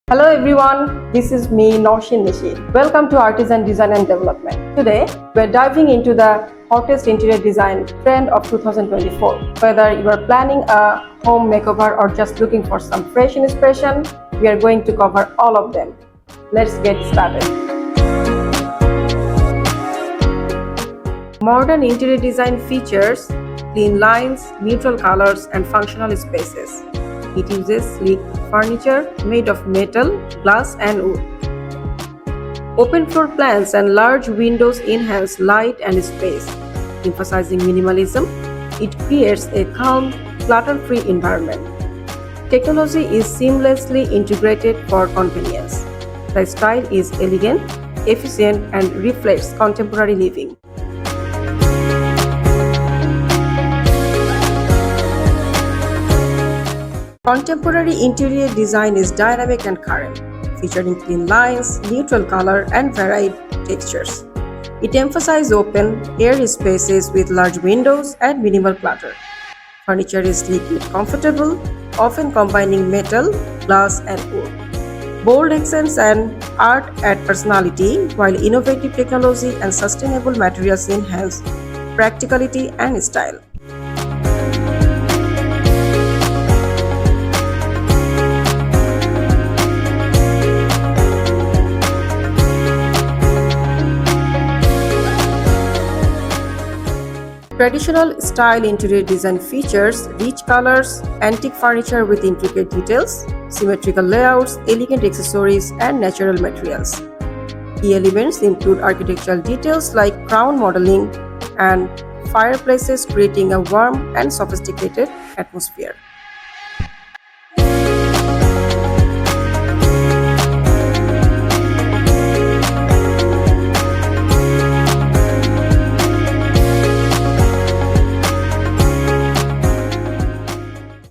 Hello everyone, this is me Naushin Nishi. Welcome to Artisan Design and Development. Today, we are diving into the hottest interior design trend of 2024. Whether you are planning a home makeover or just looking for some fresh inspiration, we are going to cover all of them. Let's get started. Modern interior design features clean lines, neutral colors, and functional spaces. It uses sleek furniture made of metal, glass, and wood. Open floor plans and large windows enhance light and space. Emphasizing minimalism, it creates a calm, clutter-free environment. Technology is seamlessly integrated for convenience. The style is elegant, efficient, and reflects contemporary living. Contemporary interior design is dynamic and current, featuring clean lines, neutral color, and varied textures. It emphasizes open, airy spaces with large windows and minimal clutter. Furniture is sleek yet comfortable, often combining metal, glass, and wood. Bold accents and art add personality, while innovative technology and sustainable materials enhance practicality and style. Traditional style interior design features rich colors, antique furniture with intricate details, symmetrical layouts, elegant accessories, and natural materials. Key elements include architectural details like crown modeling and fireplaces, creating a warm and sophisticated atmosphere.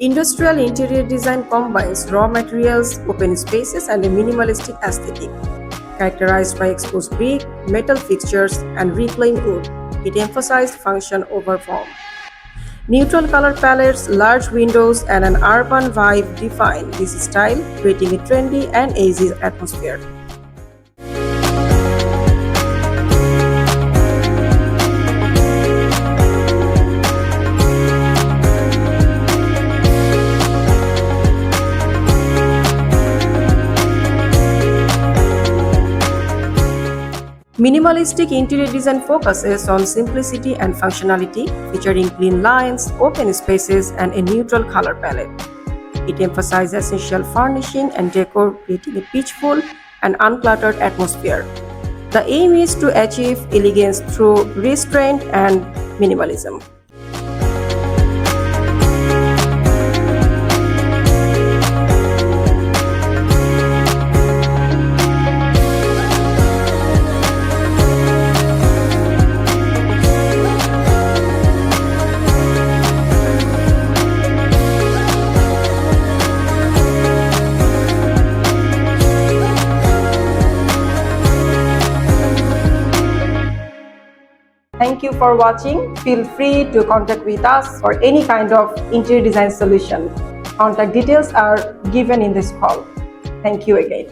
Industrial interior design combines raw materials, open spaces, and a minimalistic aesthetic. Characterized by exposed brick, metal fixtures, and reclaimed wood, it emphasized function over form. Neutral color palettes, large windows, and an urban vibe define this style, creating a trendy and easy atmosphere. Minimalistic interior design focuses on simplicity and functionality, featuring clean lines, open spaces, and a neutral color palette. It emphasizes essential furnishing and decor, creating a peaceful and uncluttered atmosphere. The aim is to achieve elegance through restraint and minimalism. Thank you for watching. Feel free to contact with us for any kind of interior design solution. Contact details are given in this call. Thank you again.